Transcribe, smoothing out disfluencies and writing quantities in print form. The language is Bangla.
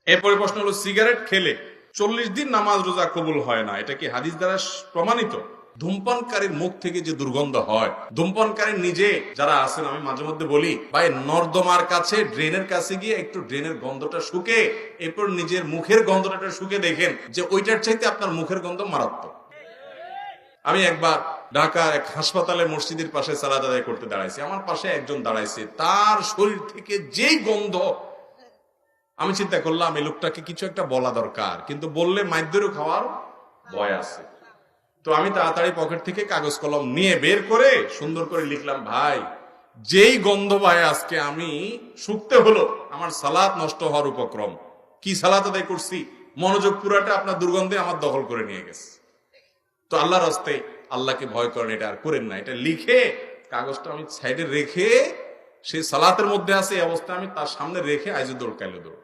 এরপরে প্রশ্ন হলো, সিগারেট খেলে 40 দিন নামাজ রোজা কবুল হয় না, এটা কি হাদিস দ্বারা প্রমাণিত? ধূমপানকারীর মুখ থেকে যে দুর্গন্ধ হয়, ধূমপানকারী নিজে যারা আছেন, আমি মাঝে মধ্যে বলি ভাই, নর্দমার কাছে ড্রেনের কাছে গিয়ে একটু ড্রেনের গন্ধটা শুকে, এরপর নিজের মুখের গন্ধটা শুকে দেখেন যে ওইটার চাইতে আপনার মুখের গন্ধ মারাত্মক। আমি একবার ঢাকার এক হাসপাতালে মসজিদের পাশে সালাত আদায় করতে দাঁড়াইছি, আমার পাশে একজন দাঁড়াইছে, তার শরীর থেকে যেই গন্ধ, আমি চিন্তা করলাম এই লোকটাকে কিছু একটা বলা দরকার, কিন্তু বললে মাইদ্যেরও খাওয়ার ভয় আছে। তো আমি তাড়াতাড়ি পকেট থেকে কাগজ কলম নিয়ে বের করে সুন্দর করে লিখলাম, ভাই যেই গন্ধ ভাই আজকে আমি শুকতে হলো, আমার সালাত নষ্ট হওয়ার উপক্রম। কি সালাত আদায় করছি, মনোযোগ পুরাটা আপনার দুর্গন্ধে আমার দখল করে নিয়ে গেছে। তো আল্লাহর রাস্তে আল্লাহকে ভয় করেন, এটা আর করেন না। এটা লিখে কাগজটা আমি সাইডে রেখে, সেই সালাতের মধ্যে আছে এই অবস্থা আমি তার সামনে রেখে আইজে দৌড় কাইলে দৌড়।